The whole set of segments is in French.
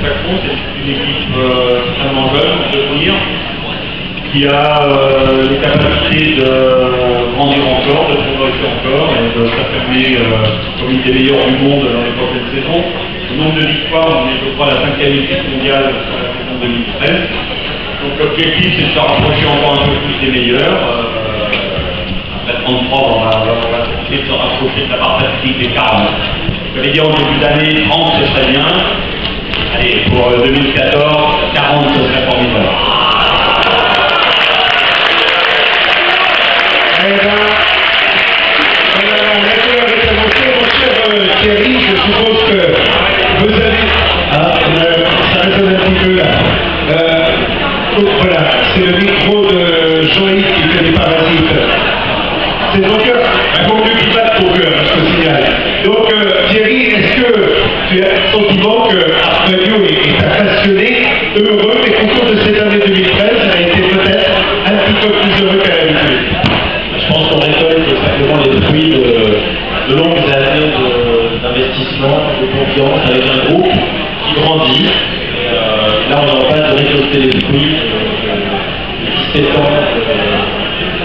Chacon, c'est une équipe extrêmement jeune, on peut dire, qui a les capacités de grandir encore, de progresser encore et de s'affirmer comme une des meilleures du monde dans les prochaines saisons. Le nombre de victoires, on est je crois la 5e équipe mondiale sur la saison 2013. Donc l'objectif c'est de se rapprocher encore un peu plus des meilleurs. Après 33, on va essayer de se rapprocher de la barre statistique des 40. J'avais dit en début d'année, 30 ce serait bien. Allez, pour 2014, 40 ce serait formidable. Thierry, je suppose que vous avez... ça résonne un petit peu là. Voilà, c'est le micro de Jean-Yves qui fait des parasites. C'est donc un contenu qui bat au cœur, je te signale. Donc Thierry, est-ce que tu as le sentiment que Radio est un passionné, heureux, et qu'au cours de cette année 2013, elle a été peut-être un petit peu plus heureux qu'à l'habitude? Je pense qu'on récolte simplement les fruits de longues années d'investissement, de confiance avec un groupe qui grandit. Là, on est en passe de récolter les fruits de 17 ans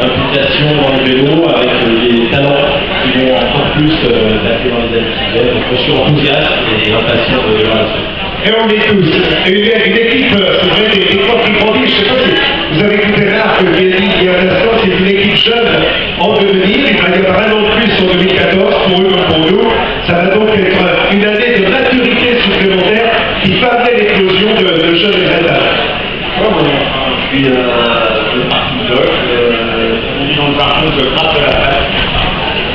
d'implication dans le vélo avec des talents qui vont encore plus taper dans les années qui viennent. Donc, je suis enthousiaste et impatient de voir la suite. Et on est tous. Une équipe, c'est vrai, des corps qui grandissent. Je ne sais pas si vous avez écouté l'art que j'ai dit il y a un instant, c'est une équipe jeune en devenir. Il va y avoir un an de plus en 2014 pour eux comme pour nous. Ça va donc être une année de maturité supplémentaire qui va amener l'éclosion de jeunes et talents. Je suis le parti de Doc, on dit dans le jargon que je gratte de la place.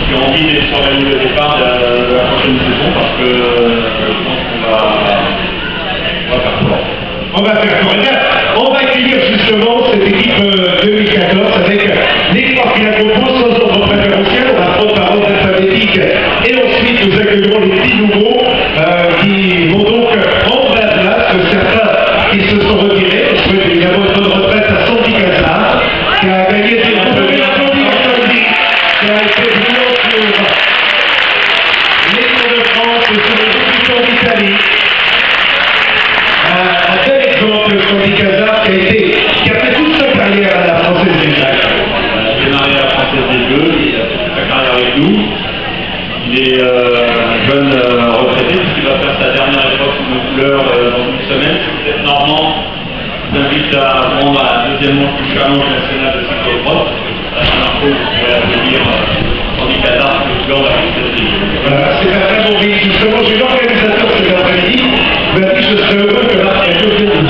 J'ai envie d'être sur la ligne de départ de la prochaine saison parce que je pense qu'on va faire fort. On va faire fort. On va accueillir justement cette équipe 2014 avec les trois qui la composent sans ordre préférentiel. On va prendre par ordre alphabétique et ensuite nous accueillerons les petits nouveaux qui vont donc prendre la place de certains qui se sont retirés. Je souhaite évidemment une bonne retraite à Sandy Cazard qui a gagné des prix qui a été brillant sur les Tours de France et sur les Tours d'Italie. Un bel exemple, Sandy Cazard, qui a fait toute sa carrière à la Française des Jeux. Il a démarré à la Française des Jeux, il a fait toute sa carrière avec nous. Il est un jeune retraité puisqu'il va faire sa dernière épreuve de couleur dans une semaine. Si vous êtes normand, je vous invite à prendre la deuxième manche du challenge national de cyclo-cross. C'est un info, vous pourrez applaudir Sandy Cazard, le couleur de la Française des Jeux. Voilà, c'est un très bon pays. Justement, j'ai l'organisateur cet après-midi. Il m'a dit que je serais heureux que Marc Caillot vienne.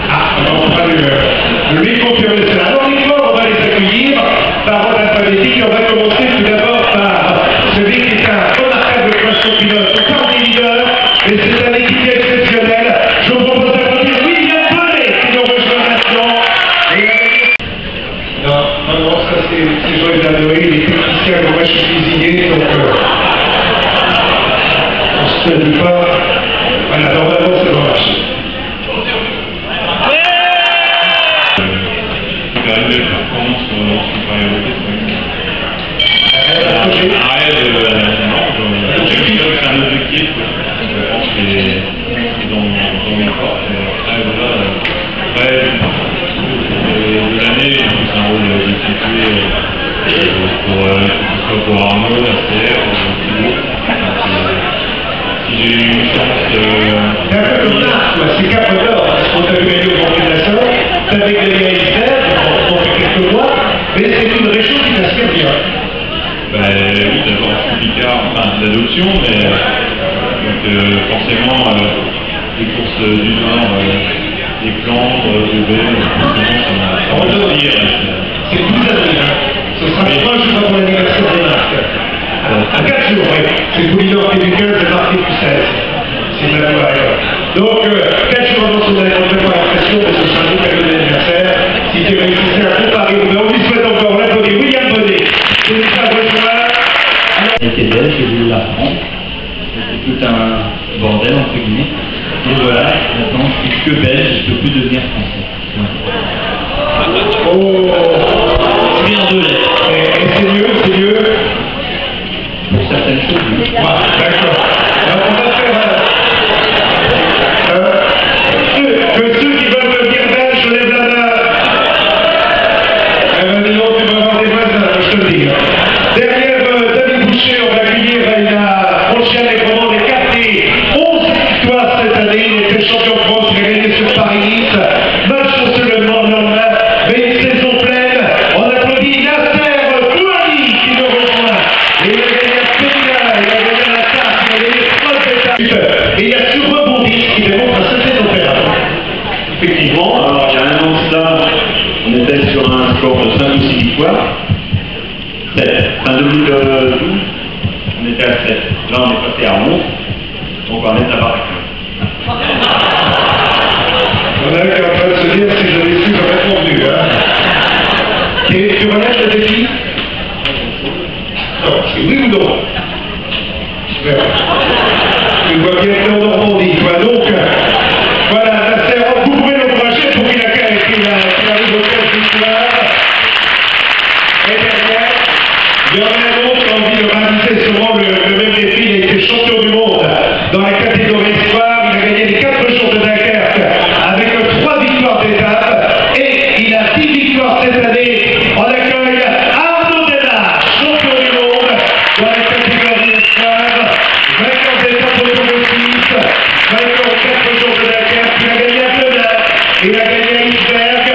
Ah, on va le lui confirmer cela. Alors, on va les accueillir par ordre alphabétique. On va commencer tout d'abord par celui qui est un remarquable champion pilote, par des leaders, et c'est un équipier exceptionnel. Je vous propose d'applaudir William Bonnet qui nous rejoint maintenant. Non, ça c'est Joël Danoé, il est technicien comme moi je suis cuisinier, donc on se dit pas. Voilà, normalement ça doit marcher. Faire une belle performance sur variabilité, c'est un objectif, je pense que c'est dans mes corps. Après, de l'année, c'est un rôle d'équipier pour Arnaud, la CR, si j'ai eu une chance C'est un peu comme ça, c'est 4 d'or, parce qu'on t'a vu gagner au Grand Prix de la Somme, t'avais gagné à Isère, pendant quelques mois, mais c'est une région qui t'inspire bien. Oui, d'abord je suis Picard, enfin d'adoption, mais donc forcément les courses du Nord, les Flandres, le Belge, forcément ça m'a plaisir. C'est tout à fait. Ce sera 3 jours avant l'anniversaire de Marc. À 4 jours, oui. C'est Boulinor qui est du 15 et Marc qui est du 16. C'est la loi. Donc 4 jours avant son anniversaire, l'impression que ce sera un cadeau d'anniversaire. Si tu réussissais à comparer, on lui souhaite encore l'applaudir. William Bonnet, qui nous a rejoint. J'étais belge, j'ai voulu l'apprendre. C'était tout un bordel, entre guillemets. Et voilà, maintenant je suis que belge, je ne peux plus devenir français. Oh, Je viens de l'être. et c'est mieux. Pour certaines choses, oui. Voilà, d'accord. Alors on va faire en France, il a gagné sur Paris-Nice. Malchaussement le lendemain, mais une saison pleine. On applaudit Nasser Bouhani qui nous rejoint. Et il a gagné à Pékin, il a gagné à la tarte, il a gagné 3 étapes. Et il a su rebondir, ce qui démontre un certain opérateur. Effectivement, alors il y a un an de ça, on était sur un score de 5 ou 6 victoires. 7. Fin 2012, on était à 7. Là, on est passé à 11. Donc, on va mettre la barre à 15. On a qu'à en train de se dire si j'avais su, j'aurais répondu. Hein. Et tu relèves le défi? Non, c'est oui ou non? Super. Tu vois bien que en Normandie, toi. Donc, voilà, Nasser, vous pouvez l'encourager pour qu'il arrive au 15 victoires. Et derrière, il y en a un autre qui a envie de réaliser sûrement le même défi. Il a été champion du monde dans la catégorie espoir. Il a gagné les 4 jours de Dunkerque avec 3 victoires d'étape. Et il a 10 victoires cette année. On accueille Arnaud Denard, champion du monde dans la catégorie espoir. 20 d'étapes automotrices, 20 aux 4 jours de Dunkerque. Il a gagné à Denard, il a gagné à Isberg.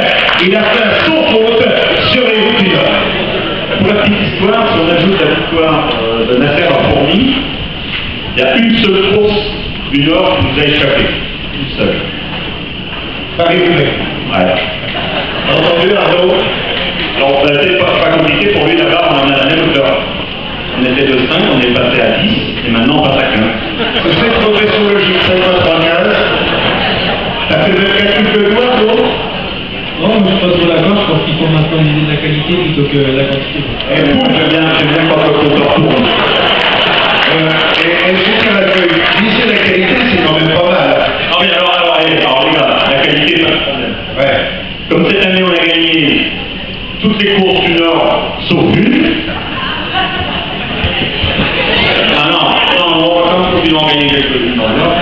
Il a fait un sans faute sur les routes du Nord. Pour la petite histoire, si on ajoute la victoire de Nasser à Fourny, il y a une seule course du Nord qui nous a échappé. Une seule. Paris-Roubaix. Ouais. Entendu, Arnaud? Alors, c'était pas compliqué pour lui là-bas, on en a la même hauteur. On était de 5, on est passé à 10, et maintenant on passe à 15. C'est une progression logique, 5 fois 3, 15. T'as fait le même calcul que toi, Arnaud? Non, mais je suis pas trop d'accord, je pense qu'il faut maintenant viser de la qualité plutôt que la quantité. Et pour, j'aime bien quand le compteur tourne. Et je tiens à dire, viser la qualité, c'est quand même pas mal. Non mais alors les gars, la qualité, pas de problème. Ouais. Comme cette année on a gagné toutes les courses du Nord, sauf une. Non, on va quand même continuer à gagner quelques-unes dans le Nord.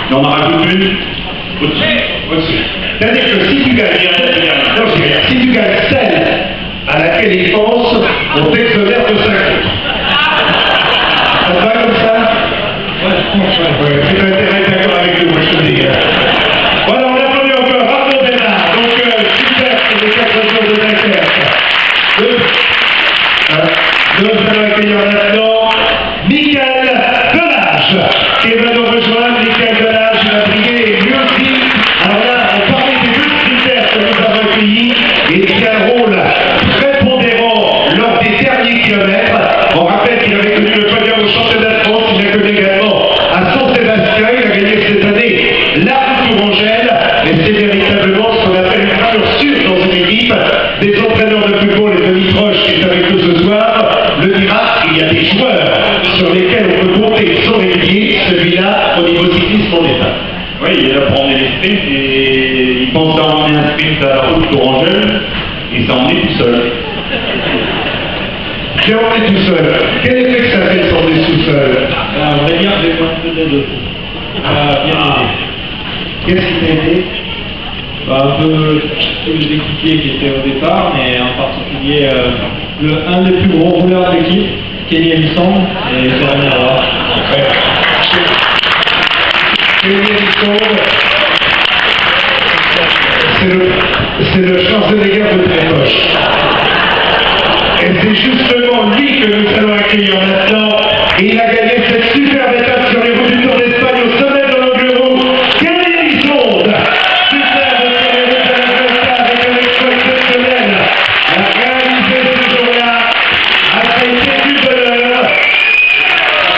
Mais on en rajoute une au-dessus. C'est-à-dire que si tu gagnes, non, je dis rien, si tu gagnes celle à laquelle ils pensent, on t'exonère de 5 autres. Ça te va comme ça? Ouais, tu as intérêt à être d'accord avec nous, moi je te dis. Voilà, on applaudit encore Arnaud Denard. Donc, super pour les 4 jours de Dunkerque. Nous allons accueillir maintenant Michael Delage, qui va nous rejoindre. Michael Delage, il a brillé lui aussi. Alors là, on parlait des 2 critères que nous avons accueillis et qui a un rôle prépondérant lors des derniers kilomètres. On rappelle qu'il avait connu le podium au championnat de France, il a connu également à Saint-Sébastien, il a gagné cette année la route Tourangelle, et c'est véritablement ce qu'on appelle une valeur sûre dans une équipe. Des entraîneurs de football et de Nitroche qui est avec nous ce soir le dira, il y a des joueurs sur lesquels on peut compter sans régulier, celui-là au niveau cyclisme en état. Oui, il est là pour emmener les sprints et il pense à emmener un sprint à la route Tourangelle et s'est emmené tout seul. J'ai emmené tout seul. Quel effet que ça fait de s'emmener tout seul? À vrai dire, j'ai moins de deux. Bien aidé. Qu'est-ce qui t'a aidé? Un peu tous les équipiers qui étaient au départ, mais en particulier un des plus gros rouleurs de l'équipe, Kenny Ellison, et Jérémy Lavoie. Kenny Ellison, c'est le Schwarzenegger de Trépoche. Et c'est justement lui que nous allons accueillir maintenant. Et il a gagné cette superbe étape sur les routes du Tour d'Espagne au sommet de l'Angliru. Kenny Ellison, superbe sur les routes de la Vuelta avec un exploit exceptionnel. A réalisé ce jour-là, a fait du bonheur.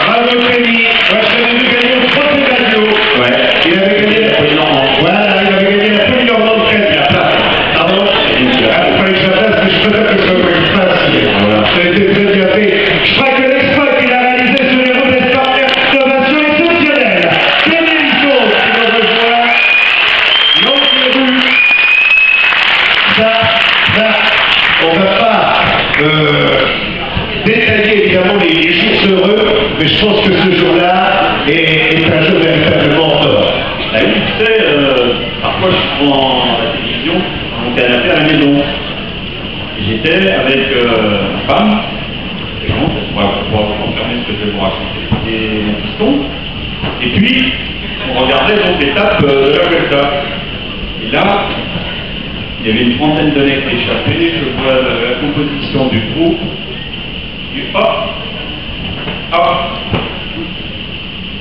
Bravo Kenny. Moi je l'ai vu gagner au Portugalio. Ouais. Il avait gagné la Polynormande. Voilà, il avait gagné la Polynormande presque. Pardon? Il fallait que je la fasse, mais je peux pas que ce soit moi qui fasse. Voilà. Ça a été très bien fait. Je crois que l'exploit qu'il a réalisé sur les routes d'Espagne, innovation exceptionnelle. Kenny Ellison qui nous rejoint. L'Angliru. Ça, on ne va pas détailler évidemment les jours heureux, mais je pense que ce jour-là est un jour véritablement fort. Bah oui, tu sais, parfois je prends la télévision, mon canapé à la maison. Et j'étais avec ma femme, et on va pouvoir vous confirmer ce que je vais vous raconter, et un piston. Et puis, on regardait donc l'étape de la Vuelta. Et là, il y avait une trentaine de mecs échappés, je vois la composition du groupe, du hop, hop,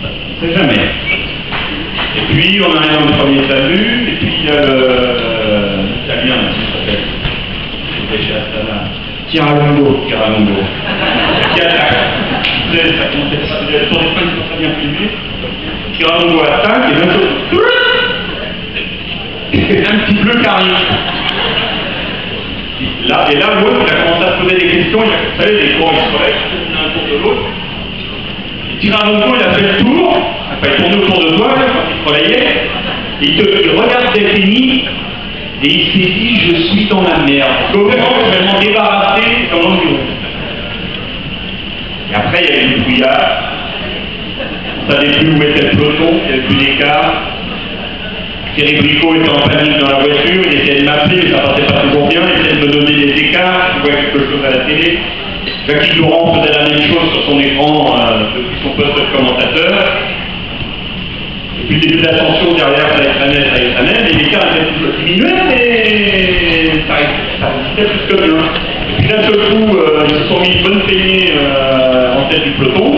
on ne sait jamais. Et puis on arrive dans le premier salut, et puis il y a l'Italien, qui s'appelle, qui était chez Astana, Tiralongo, qui attaque. Vous savez, ça commence à être le Tour d'Espagne, c'est très bien filmé. Tiralongo attaque, et d'un coup, un petit bleu qui arrive. Là, et là, l'autre, il a commencé à se poser des questions, vous savez, les cours historiques, l'un autour de l'autre. Et Tiralongo, il a fait le tour, enfin, il tournait autour de toi, là, quand il travaillait, et il regarde Delphine, et il s'est dit, je suis dans la merde. Comment je vais m'en débarrasser dans l'environ? Et après, il y avait une brouillard, on ne savait plus où était le peloton, il n'y avait plus d'écart. Thierry Bricot était en panique dans la voiture, il essayait de m'appeler, mais ça passait pas toujours bien, il essayait de me donner des écarts, je voyais quelque chose à la télé. Jackie Laurent faisait la même chose sur son écran depuis son poste de commentateur. Et puis le début de l'ascension derrière, ça extramait, les écarts étaient toujours diminués, mais ça restait plus que bien. Et puis d'un seul coup, ils se sont mis une bonne peignée en tête du peloton,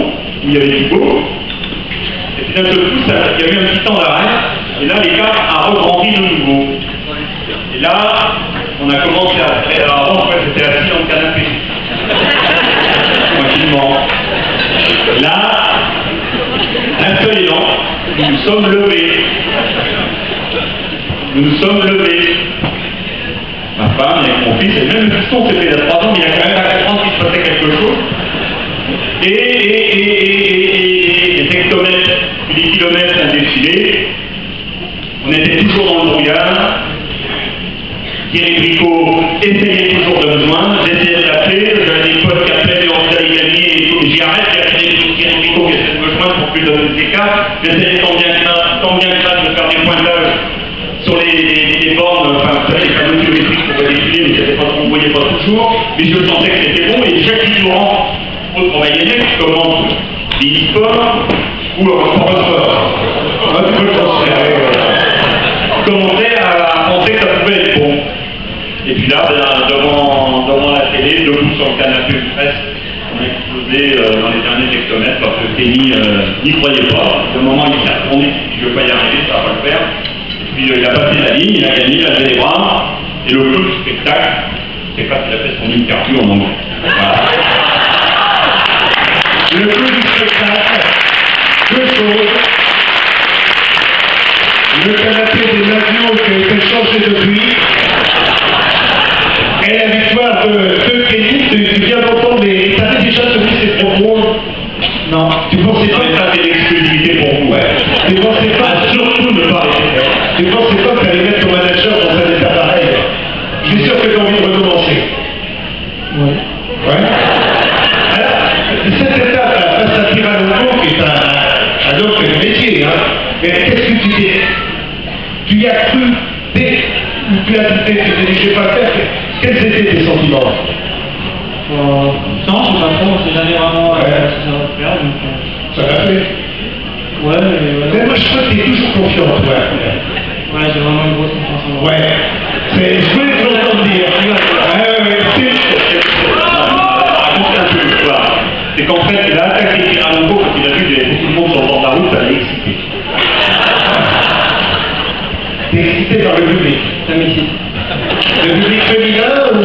où il y avait Thibaut. Et puis d'un seul coup, il y a eu un petit temps d'arrêt. Et là, l'écart a regrandi de nouveau. Et là, on a commencé à... Avant, j'étais assis dans le canapé. Tranquillement. Là, un seul élan, nous nous sommes levés. Nous nous sommes levés. Ma femme et mon fils, et même le fiston, c'était il y a 3 ans, mais il y a quand même à 4 ans qu'il se passait quelque chose. Et les hectomètres, puis les kilomètres ont défilé. On était toujours dans le brouillard. Thierry Bricot essayait toujours de me joindre. J'essayais de l'appeler. J'avais des potes qui appelaient, mais on allait gagner et tout. J'y arrête, j'ai appelé Thierry Bricot qui essayait de me joindre pour lui donner des écarts. J'essayais tant bien que mal de faire des pointages sur les bornes, enfin, vous savez, les panneaux kilométriques pour défiler, mais on ne voyait pas toujours. Mais je sentais que c'était bon. Et Jackie Laurent, autre Mayennais, qui commence l'e-sport ou le sport. Commençait à penser que ça pouvait être bon. Et puis là, devant la télé, debout sur le canapé presque, on a explosé dans les derniers hectomètres parce que Kenny n'y croyait pas. Au moment où il s'est retourné, il dit je ne vais pas y arriver, ça ne va pas le faire. Et puis il a passé la ligne, il a gagné, il a levé les bras, et le clou du spectacle, c'est pas qu'il a fait son interview en anglais. Voilà. Le clou du spectacle, 2 choses. Le canapé des avions qui a été changé depuis. Et la victoire de Kenny, tu viens d'entendre, mais tu avais déjà tenu ces propos? Non. Tu pensais pas que ça avait l'exclusivité pour vous? Ouais. Tu pensais pas, surtout ne pas répéter. Tu pensais pas que tu allais mettre ton manager dans un état pareil? Je suis sûr que tu as envie de recommencer. Ouais. Ouais. Alors, cette étape face à Tiralongo, qui est un autre métier, hein. Mais qu'est-ce que tu dis? Tu y as cru dès où tu as dit que tu t'es dit je vais pas le faire? Quels étaient tes sentiments? Non, je sais pas trop, on s'est jamais vraiment si ça va le faire. Donc, ça l'a fait? Ouais, mais moi je crois que tu es toujours confiant, toi. Ouais, j'ai vraiment une grosse confiance en moi. Ouais. Je voulais te l'entendre dire. Raconter un peu l'histoire. C'est qu'en fait, il a attaqué Tiralongo quand il a vu qu'il y avait beaucoup de monde sur le bord de la route, ça l'a excité. T'es excité par le public? Ça m'excite. Le public féminin ou...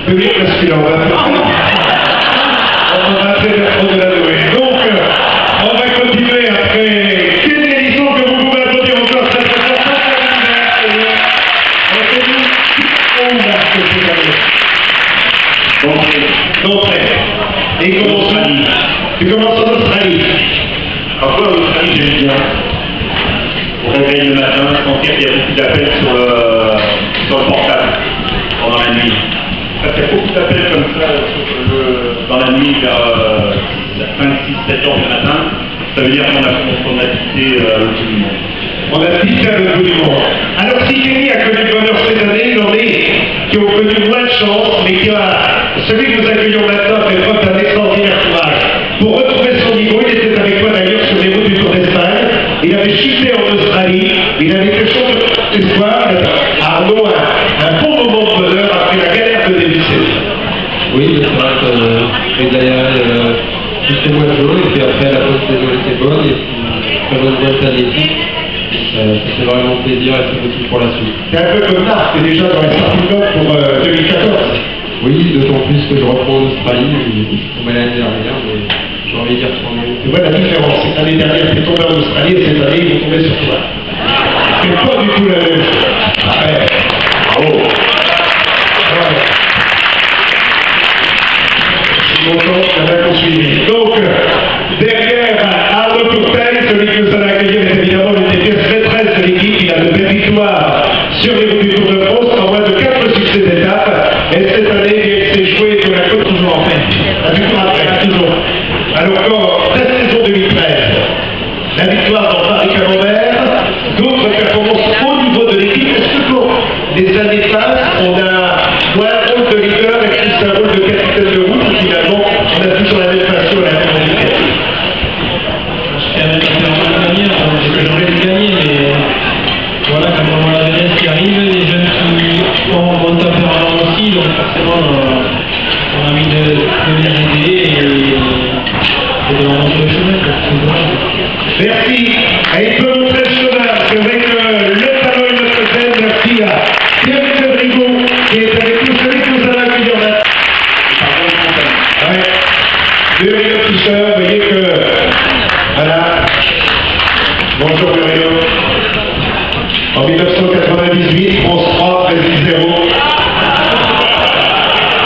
Public masculin, on va très bien trop de la douée. Donc, on va continuer après. Quelle édition que vous pouvez applaudir encore très très fort. Et tu commences en Australie. Parfois, en Australie, j'aime bien. Au réveil le matin, sentir qu'il y a beaucoup d'appels sur le portable pendant la nuit. Parce qu'il y a beaucoup d'appels comme ça dans la nuit vers 5, 6, 7 heures du matin. Ça veut dire qu'on a quitté le bout du monde. On a quitté le bout du monde. Alors si Kenny a connu le bonheur cette année, il en est qui ont connu moins de chance, mais celui que nous accueillons maintenant fait preuve d'un extraordinaire courage. Pour retrouver son niveau, il était avec moi d'ailleurs sur les routes du Tour d'Espagne. Il Il avait quelque chose d'espoir. Arnaud, un bon moment de bonheur après la galère de début de saison. Oui, c'est vrai que les gagnants, jusqu'au mois de juin, et puis après la post-saison était bonne, et puis très bonne voie à l'équipe. Ça fait vraiment plaisir et c'est aussi pour la suite. C'est un peu comme Marc, c'est déjà dans les starting blocks pour 2014. Oui, d'autant plus que je reprends en Australie, on m'a l'année dernière, mais j'ai envie d'y retourner. Tu vois la différence, l'année dernière tu es tombé en Australie et cette année ils vont tomber sur toi. C'est pas du tout la même chose. Ouais. Bravo. Ouais. Je suis content, ça va continuer. Donc, derrière Arnaud Courteil, celui que nous allons accueillir est évidemment l'une des pièces maîtresses de l'équipe. Il a de belles victoires sur les routes du Tour de France en moins de 4 succès d'étape. Et cette année, il s'est joué de la côte toujours en fait. La victoire après, toujours. Alors quand la saison 2013, la victoire dans Paris-Camembert, d'autres performances au niveau de l'équipe, est-ce que quand les années passent, on a moins un rôle de leader et plus un rôle de capitaine de route, ou finalement on a toujours la même passion à la même indication? J'aurais dû gagner, mais voilà, comme on voit la jeunesse qui arrive, les jeunes qui font bon temps permanent aussi, donc forcément on a envie de les aider et de leur montrer le chemin. Merci. Et il peut montrer le chemin. C'est vrai que le talent est notre scène. Merci à Pierre Rigaud qui est avec nous, celui que nous allons accueillir maintenant. Ouais. Muriel Fischer, vous voyez que. Voilà. Bonjour Muriel. En 1998, France 3, Brésil 0.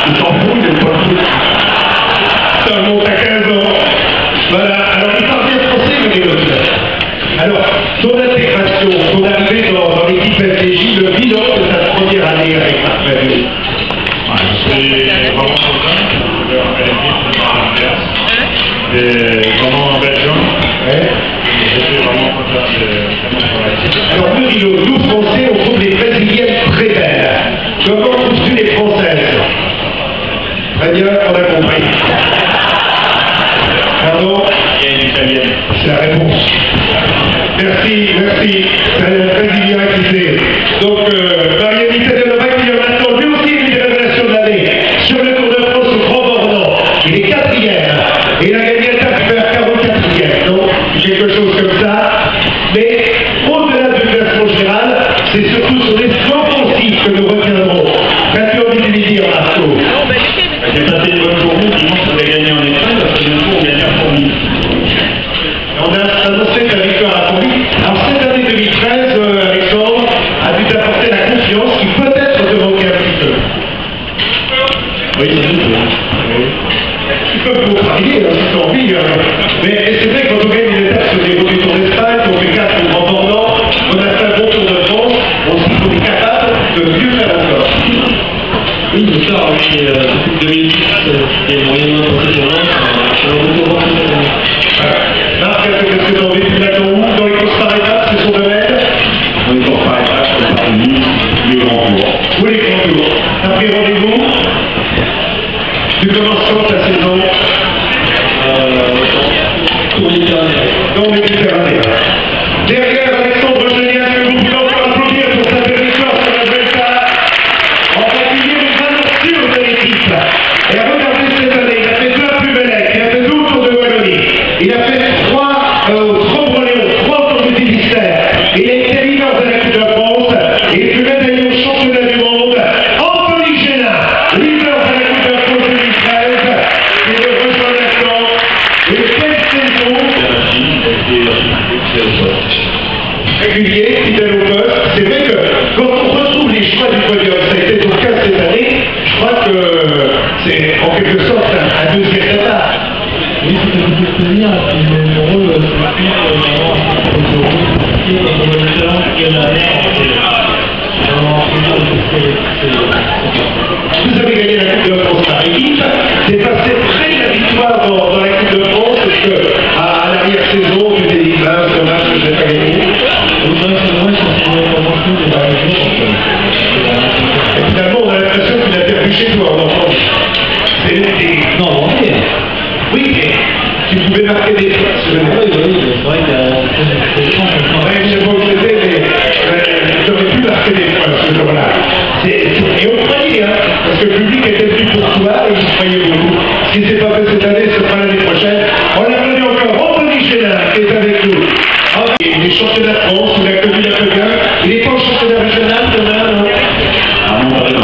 Ils s'en foutent, ils pas foutent. Ça monte à 15 ans. Voilà. Alors, il parle bien français, Muriel. Alors, ton intégration, ton arrivée dans l'équipe FDJ, le bilan de ta première année avec Marc Madiot. Je suis vraiment content de jouer en belle équipe, et vraiment en belle jambe. Ouais. Je suis vraiment content de travailler. Alors, Muriel, nous Français, on trouve les Brésiliennes très belles. Comment trouves-tu les Françaises? Très bien, on a compris. Pardon? Il y a une italienne. C'est la réponse. Merci, merci. C'est un Brésilien qui sait. Donc, Marianne Italianova qui est maintenant lui aussi une des révélations de l'année sur le Tour de France au Grand Bornand. Il est 4e. Et il a gagné l'étape vers 44e. Donc, quelque chose comme ça. Mais au-delà du classement général, c'est surtout sur les soins offensifs que nous retiendrons. Qu'as-tu envie de lui dire, Marco? J'ai passé une bonne journée, dimanche on avait gagné en Espagne, parce que bientôt on gagne à Fourmi. On a annoncé la victoire à Fourmi. Alors cette année 2013, Alexandre a dû t'apporter la confiance qui peut-être te manquait un petit peu. Oui, c'est tout. Tu peux vous travailler si tu as envie. Mais c'est vrai que quand on gagne une étape sur des routes du Tour d'Espagne, on fait 4 au Grand Bornand, on a fait un bon Tour de France, on s'il est capable de mieux faire encore. Oui, c'est ça, depuis 2010, c'était moyennement professionnel, on a beaucoup rencontré. Marc, est-ce que tu as envie de mettre où dans les courses par étapes, c'est son domaine? On est encore par étapes, on est parmi les grands tours. Ou les grands tours. T'as pris rendez-vous? Tu commences quand ta saison? Pour les derniers. Dans Méditerranée. Derrière Alexandre Julien, que vous pouvez encore applaudir pour sa belle victoire sur la Vuelta. En particulier les valeurs sûres de l'équipe. Et regardez cette année, il a fait 2 à Plumelec, il a fait 2 au Tour de Wallonie, il a fait 3 au Trompe-Léon, 3 au Tour du Finistère. Il a été leader de la Coupe de France, et il fut médaillé au championnat du monde. Anthony Génin, leader de la Coupe de France 2013, qui le rejoint maintenant. Et quelle saison! Régulier, fidèle au poste. C'est vrai que quand on retrouve les choix du podium, ça a été ton cas cette année, je crois que c'est en quelque sorte un deuxième étape. Oui, c'est un petit plaisir, et puis mon rôle, c'est vraiment le talent que j'ai Vous avez gagné la Coupe de France par équipe, c'est passé près de la victoire dans la Coupe de France, parce que à l'arrière-saison, tu t'es dit, c'est dommage que je n'ai pas gagné. Et finalement, on a l'impression que tu l'as perdu chez toi, en enfant. C'est l'été. Non, oui, mais tu pouvais marquer des points sur le oui, c'est vrai qu'il y a des gens qui sont championnats de France, il a connu un peu bien. Il n'est pas au championnat régional, non? Alors, mon père,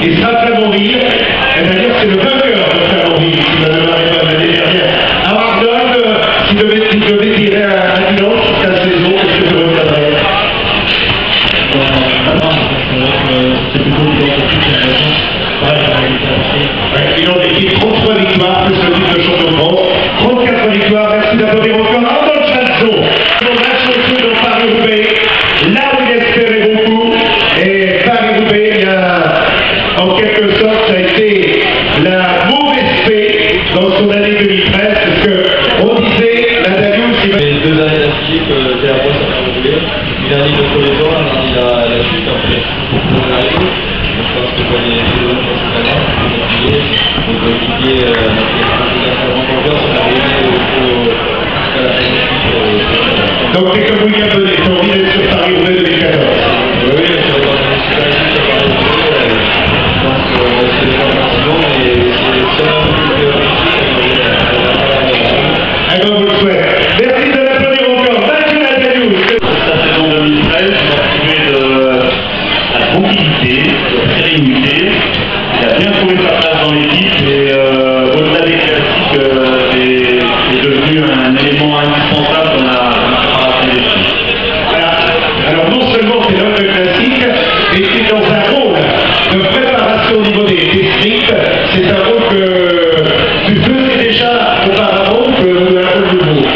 Il sera Flamanville, et d'ailleurs c'est le vainqueur de Flamanville, qui m'a demandé l'année dernière. Alors Arnold, s'il devait tirer un bilan sur ta saison, est-ce que tu reviendrais? C'est plutôt bilan Bilan d'équipe, 33 victoires, plus le titre de champion de France, 34 victoires, merci d'applaudir encore Arnold Chalzot, son match au dans Paris-Roubaix, là où il espérait beaucoup, et Paris-Roubaix, il y a, en quelque sorte, ça a été la mauvaise paix dans son année 2013, parce qu'on disait, la Danius, il va... Les deux années d'affilée que c'est la fois ça m'a roulé. Il a dit le premier tour, il a dit la chute, après pour la réseau. Donc je pense que pour les deux autres précédemment, on peut équipier la confiance, on a arrivé jusqu'à la fin. Donc c'est comme William Bonnet, tu as envie d'être sur Paris-Roubaix 2014. Oui, je vais dans une super équipe à Paris-Roubaix. Je pense que c'est les formations et c'est un peu plus réussi. Eh bien, vous le souhaite. Merci de l'applaudir encore. Mathieu Ladanius. Sa saison 2013, il a trouvé de la tranquillité, de la sérénité. Il a bien trouvé sa place dans l'équipe et au-delà des classiques, est devenu un élément indispensable dans la préparation des filles. Voilà. Alors non seulement c'est l'homme de classique, mais c'est dans un rôle de préparation au niveau des scripts. C'est un rôle que tu faisais déjà auparavant que un rôle nouveau.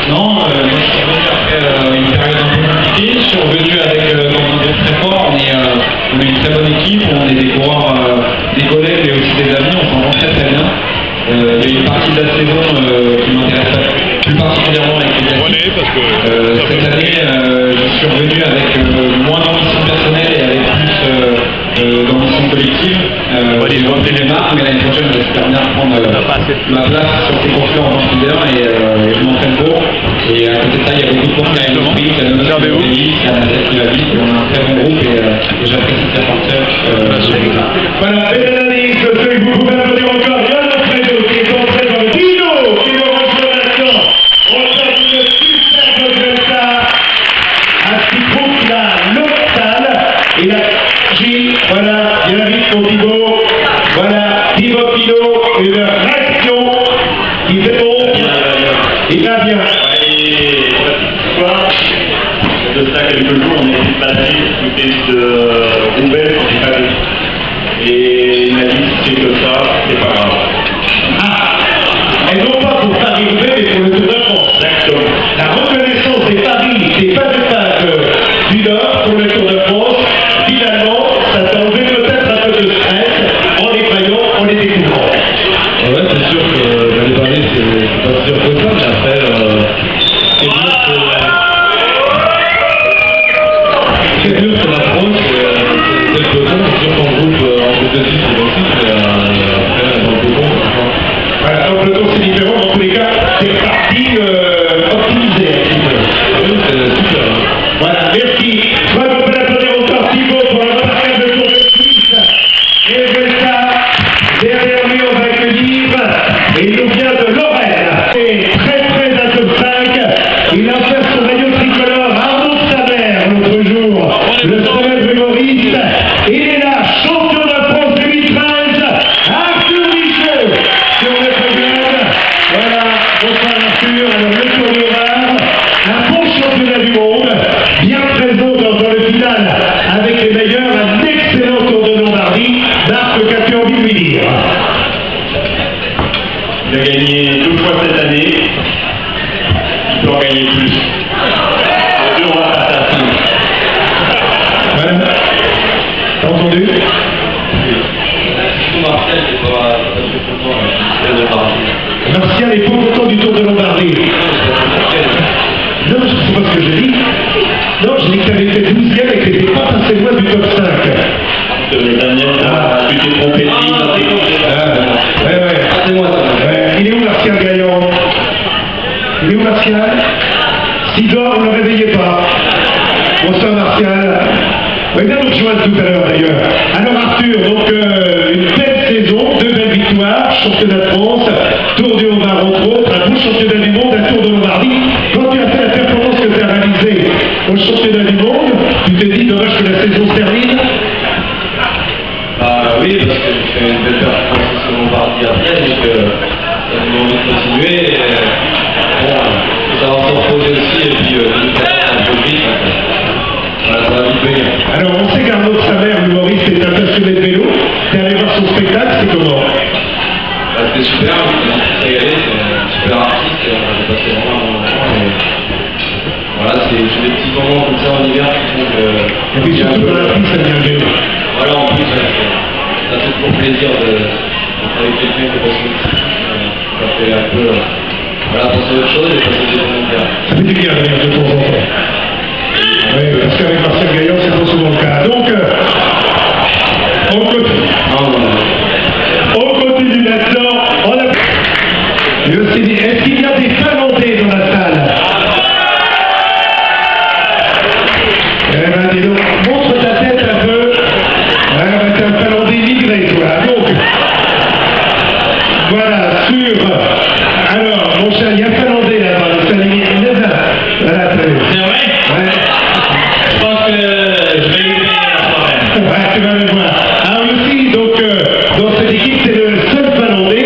Non, moi je suis revenu après une période un peu compliquée. Je suis revenu avec dans un groupe très fort. On est une très bonne équipe, on est des coureurs, des collègues et aussi des amis, on s'entend très très bien. Il y a une partie de la saison qui m'intéresse plus particulièrement avec les classiques. Cette année, je suis revenu avec moins d'ambition personnelle et avec plus d'ambition collective. J'ai repris les marques, mais l'année prochaine, j'espère bien prendre ma place sur ces courses-là en tant que leader et je m'entraîne pour. Et à côté de ça, il y a beaucoup de courses qui arrivent au prix, il y a de notre pays, il y a la tête qui va vite, et on a un très bon groupe et j'apprécie cette partie. Voilà, belle analyse, ceux que vous pouvez applaudir encore. Yann Alfredo qui est entré dans le Dino, qui nous rejoint maintenant. On a une super Volta, un petit groupe qui a l'Octal, il a Gilles, voilà, bien vite mon Thibaut, voilà, Thibaut Pinot, une réaction qui fait bon, il va bien. De ça quelques jours, on était passé du côté de Roubaix quand j'ai pas vu. Et il m'a dit si c'est que ça, c'est pas grave. Ah, et non pas pour Paris-Roubaix, mais pour le Tour de France. Exactement. La reconnaissance des paris, des pas de pages du Nord pour le Tour de France, finalement, ça t'a enlevé peut-être un peu de stress en les voyant, en les découvrant. Ouais, c'est sûr que d'aller parler, c'est pas sûr que ça, mais après, c'est dur sur l'approche, c'est le peloton, c'est sûr qu'en groupe, en groupe de 6, c'est aussi, mais après, dans le peloton, Voilà, dans le peloton, c'est différent, dans tous les cas, c'est parti optimisé un petit peu. oui, c'est super. Voilà, merci. Moi, on peut l'applaudir encore Thibaut pour le remarquable Tour de Suisse. Et Volta, derrière lui, on va accueillir, et il nous vient de Lorraine. Et très près d'un top 5, il a fait son maillot tricolore Arnaud Saber l'autre jour, le célèbre humoriste. Il est là, champion de France 2013, Arthur Michaud, sur le podium. Voilà, bonsoir Arthur, alors le Tour du Var, un bon championnat du monde, bien présent dans le final avec les meilleurs, un excellent Tour de Lombardie. Marc, qu'as-tu envie de lui dire? Il a gagné 2 fois cette année. Il peut en gagner plus. Les deux, on va passer à 5. Ouais. T'as entendu? Martial, c'est pas très content, c'est de parler. Martial est pas content du Tour de Lombardie. Non, je sais pas ce que j'ai dit. Non, j'ai dit que tu avais fait 12e et que tu n'étais pas passé loin du top 5. Les dernières, tu t'es trompé de ligne. Ouais. C'est moi, ça. Ouais. Il est où Martial Gaillon? Il est où Martial? S'il dort, on ne le réveillez pas. Bonsoir Martial. Oui, bien nous rejoindre tout à l'heure d'ailleurs. Alors Arthur, donc une belle saison, 2 belles victoires. marche, championnat de France, Tour du Haut-Var entre autres, un beau championnat du monde, un Tour de Lombardie. Quand tu as fait la performance que tu as réalisée au championnat du monde, tu te dis dommage que la saison se termine. Bah oui, parce que je fais une belle performance sur Lombardie après, donc ça me donne envie de continuer. Et, bon, ça va se reposer aussi, et puis un peu vite, voilà, ça va vite venir. Alors on sait qu'Arnaud de sa mère, l'humoriste, est un passionné de vélo. T'es allé voir son spectacle, c'est comment? Bah, c'était super, on s'est régalé, c'est un super artiste, et on a passé vraiment un bon moment. Et voilà, c'est des petits moments comme ça en hiver qui font que. Et puis surtout dans la pluie, ça devient le vélo. Voilà, en plus, ça fait toujours plaisir avec quelqu'un qui passe le ski. Ça fait un peu. Voilà, penser à autre chose et passer des bons moments. Ça fait du bien de venir de temps en temps. Oui, parce qu'avec Martial Gaillard, c'est pas souvent le cas. Donc, on continue. On continue maintenant. On a... Est-ce qu'il y a des Finlandais dans la salle? Eh ben, dis donc, montre ta tête un peu. Ouais, t'es un Finlandais livré, toi. Donc, voilà, sur... Alors, mon cher, il y a un Finlandais là-bas, le Finlandais. Voilà, très bien. C'est vrai? Ouais. Je pense que je vais y venir la soirée. Ouais, tu vas le voir. Alors aussi, donc, dans cette équipe, c'est le seul Finlandais.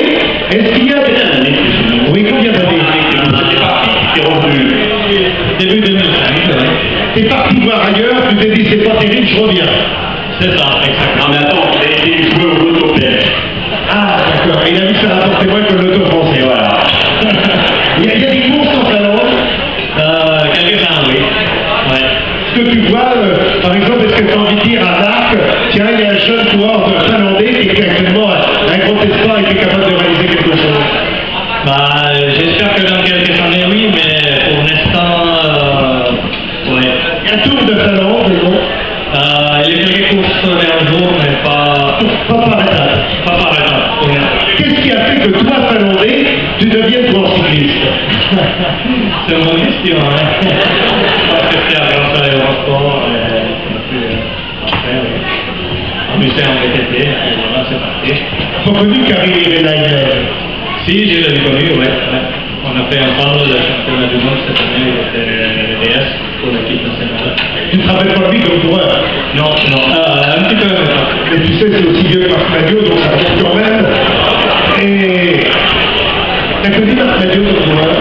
Est-ce qu'il y a des... Oui, combien d'années? Qui est revenu. Début 2005, ouais. T'es parti voir ailleurs, tu t'es dit c'est pas terrible, je reviens. C'est ça, exactement. Non mais attends, il a été joué au loto-piège. Ah, d'accord, il a vu que ça rapportait moins que l'auto français, voilà. Il y a des courses en Finlande. Quelques-uns, oui. Ouais. Ce que tu vois, par exemple, est-ce que tu as envie de dire à Marc, tiens, il y a un jeune coureur finlandais qui est actuellement un grand espoir et qui est capable de réaliser quelque chose? Bah, j'espère que dans quelques années, oui, mais pour l'instant, ouais. Un tour de Finlande, mais bon. Il y a quelques courses un jour, mais pas Pas par étape. par étape, pour l'instant. Qu'est-ce qui a fait que toi, Finlandais, tu deviennes grand cycliste? C'est une bonne question, hein. Parce que c'est grâce à l'Eurosport, on a pu après, amuser en VTT, et voilà, c'est parti. Pas connu Karim Irenainen. Si, je l'ai connu, ouais. On a fait ensemble le championnat du monde cette année, le DS pour l'équipe nationale. Tu ne te rappelles pas de lui comme coureur? Non, un petit peu, mais pas. Mais tu sais, c'est aussi vieux que Marc Madio, donc ça compte quand même. Et... T'as connu Marc Madio comme coureur?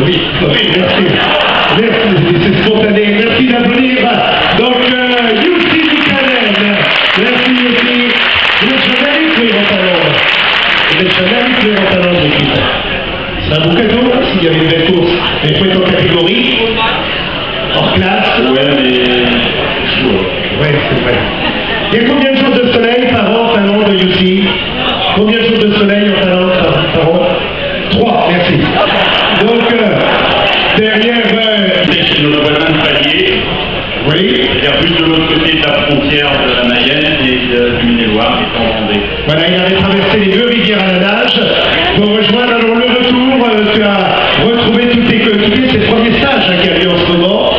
Oui. Oui, merci. Merci, c'est spontané. Merci d'applaudir. Donc, Jussi Ykkönen. Merci Jussi. Vous n'êtes jamais allé courir en Finlande. Vous n'êtes jamais allé courir en Finlande, l'équipe. C'est un beau cadeau, hein, s'il y avait une belle course. Mais il faut être en catégorie, hors classe. Ouais, mais chaud. Ouais, c'est vrai. Il y a combien de jours de soleil par an en Finlande, Jussi? Combien de jours de soleil en Finlande par an? 3, merci. Donc, derrière... C'est chez notre voisin de palier. Oui. C'est-à-dire plus de l'autre côté de la frontière de la Mayenne et du Maine-et-Loire, qui est en Vendée. Voilà, il avait traversé les deux rivières à la nage pour rejoindre alors le retour. Tu as retrouvé tous tes coéquipiers, c'est le premier stage qu'il y a eu en ce moment.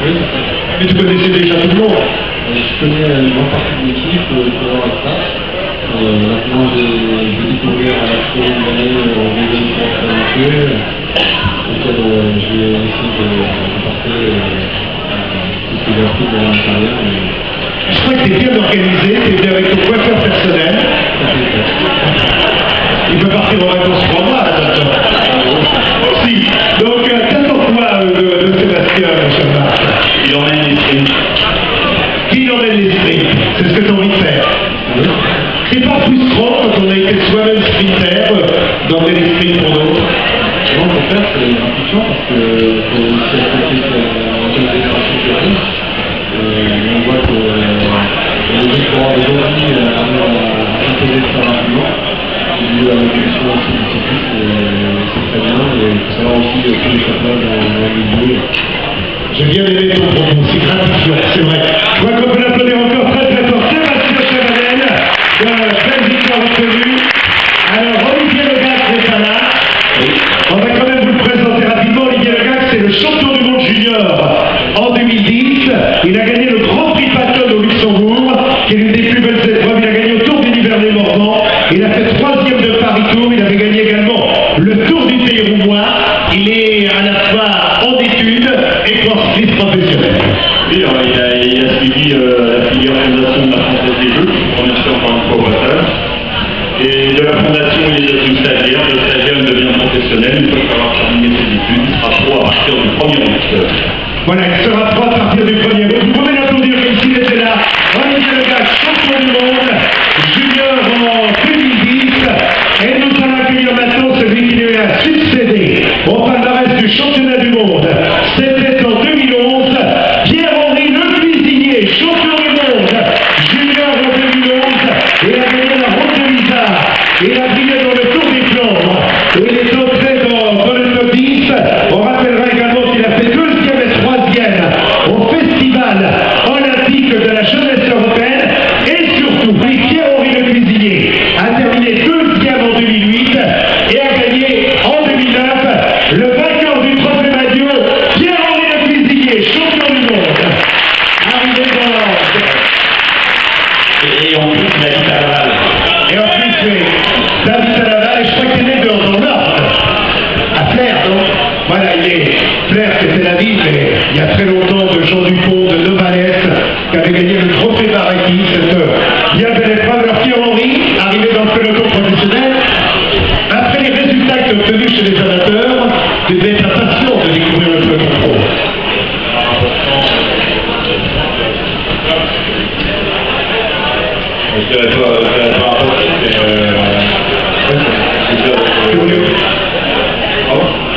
Oui, Mais tu connaissais déjà tout le monde. je connais une grande partie de l'équipe, pendant la classe. Maintenant, j'ai découvert à la troisième année en deuxième France avec eux, auquel je vais essayer de porter tout ce que j'ai appris dans ma carrière. Je crois que tu es bien organisé, tu es bien avec ton coiffeur personnel. Il peut partir en vacances 3 mois, là, si. Donc, t'attends quoi de Sébastien, mon cher Marc? Il emmène les sprints. Qui emmène les sprints? C'est ce que tu as envie de faire. C'est pas frustrant quand on a été soi-même sprinter d'emmener les sprints pour d'autres? Au contraire, c'est important parce que c'est aussi affecter la jeune génération qui arrive. On voit que les jeunes coureurs d'aujourd'hui arrivent à s'imposer très rapidement. Il y a l'évolution aussi du cyclisme, c'est très bien. Et il faut savoir aussi trouver sa place dans le milieu. J'ai bien aimé ton propos, c'est gratifiant, c'est vrai. Je crois qu'on peut l'applaudir encore très très fort. Sébastien Chavanel, belle victoire obtenue. Alors, Olivier Legac n'est pas là. On va quand même vous le présenter rapidement. Olivier Legac, c'est le champion du monde junior en 2010. Il a gagné le Grand Prix Patton au Luxembourg, qui est l'une des plus belles épreuves. Il a gagné au Tour des Nivernais Morvan. Il il est à la fois en études et sportif professionnel. Oui, alors, il a suivi la filière fondation de la Française des Jeux, je remercie encore une fois au passage. Et de la fondation, il est devenu stagiaire. Le stagiaire devient professionnel. Une fois qu'il aura terminé ses études, il sera pro à partir du 1er août. Voilà, il sera pro à partir du 1er août. Vous pouvez l'applaudir comme s'il était là. Olivier Legac, champion du monde, junior en 2010. Et nous allons accueillir maintenant celui qui lui a succédé au palmarès du championnat du monde. C'était en 2011. Pierre-Henri Le Cuisinier, champion du monde, junior en 2011. Et a gagné la route de l'Isard. Il a brillé dans le Tour des Flandres. Et il est entré dans le top 10. On rappellera également qu'il a fait 2e et 3e au Festival olympique de la jeunesse européenne. Et surtout, Pierre-Henri Le Cuisinier a terminé 2e en 2008 et a gagné en 2009 le vainqueur du trophée Madio, Pierre-Henri Le Cuisinier, champion du monde. Arrivé dans Et en plus, il habite à Laval. et en plus, David à Laval, et je crois qu'il est né dans le Nord, à Flers, non? Voilà, il est. Flers, c'était la ville, mais il y a très longtemps, de Jean Dupont, de Novalès, qui avait gagné le trophée Baraki, cette bien belle épreuve. Alors Pierre-Henri, arrivé dans le peloton professionnel, après les résultats qu'il a obtenus chez les amateurs, devait être impatient de découvrir le peloton pro. Je dirais pas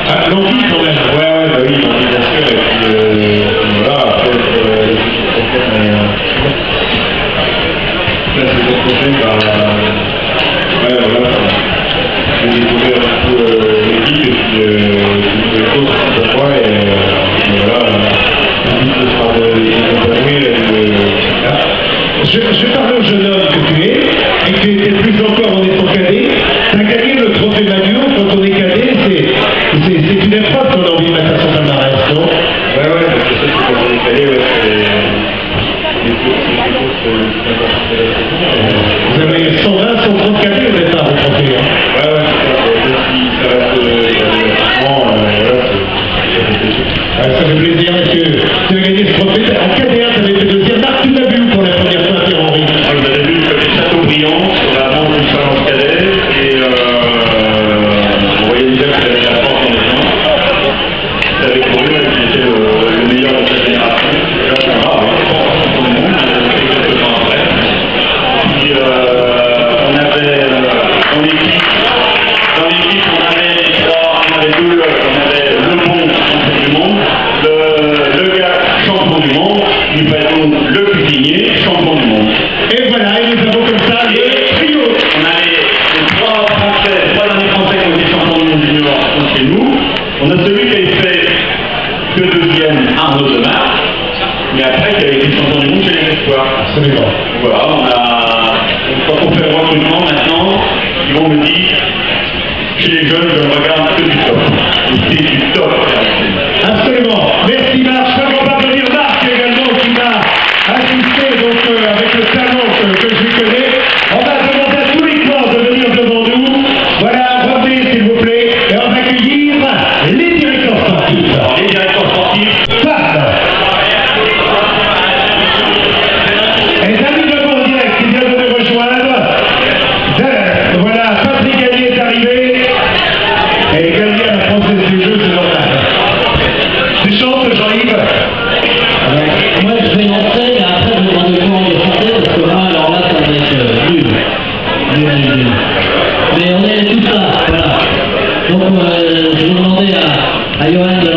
Ah, l'envie quand même. Ouais, bah oui, bien sûr, et puis voilà, après, la saison prochaine, ouais, voilà, je vais découvrir un peu l'équipe, et puis les choses pour moi, et voilà, ce sera de m'épanouir et Je parlais au jeune homme que tu es, et que tu étais plus encore en étant cadet. Tu as gagné le trophée Madio. Quand on est cadet, c'est une épreuve qu'on a envie de mettre à son palmarès, non? Ouais, parce que ça, c'est quand on est calé, ouais, Vous avez 120, 130 cadets au départ au trophée. Hein. Ouais, si ça reste Ça fait plaisir, monsieur. Tu as gagné ce trophée. En cadet 1, tu avais fait deuxième. Marc, tu l'as vu pour la première fois, Pierre-Henri? Moi, je l'avais vu du côté Châteaubriand, sur la branche du Challenge Cadet, et on voyait déjà qu'il avait la force dans les jambes. Il avait couru, et qu'il était le meilleur de sa génération. Là, c'est rare, tout le monde, quelques temps après. Puis, on avait dans l'équipe, on avait deux, on avait le bon champion du monde, le gars champion du monde, nous faisons le cuisinier champion du monde. Et voilà, et nous avons comme ça le trio. On a les trois derniers Français qui ont été champions du monde junior sont chez nous. On a celui qui a fait que deuxième, Arnaud Demar, mais après qui a été champion du monde chez les Espoirs. Absolument. Voilà, quand on fait le recrutement maintenant, ils vont me dire, chez les jeunes, je ne regarde que du top. Et c'est du top. Absolument. Merci Marc. Je ne peux pas applaudir Marc également qui m'a assisté donc, avec le talent que je connais. On va demander à tous les clans de venir devant nous. Voilà, revenez s'il vous plaît. Et on va accueillir les directeurs sportifs. Alors, les directeurs sportifs. Les amis de mon direct qui viennent de nous rejoindre. Voilà, Patrick Gagné est arrivé. Et Gagné à la Française du jeu, c'est normal. Tu chantes, Jean-Yves? Moi je vais lancer, mais après je vais demander comment on est chanter, parce que moi alors là ça va être nul. Nul. Mais on est tous là, voilà. Donc je vais demander à Johan de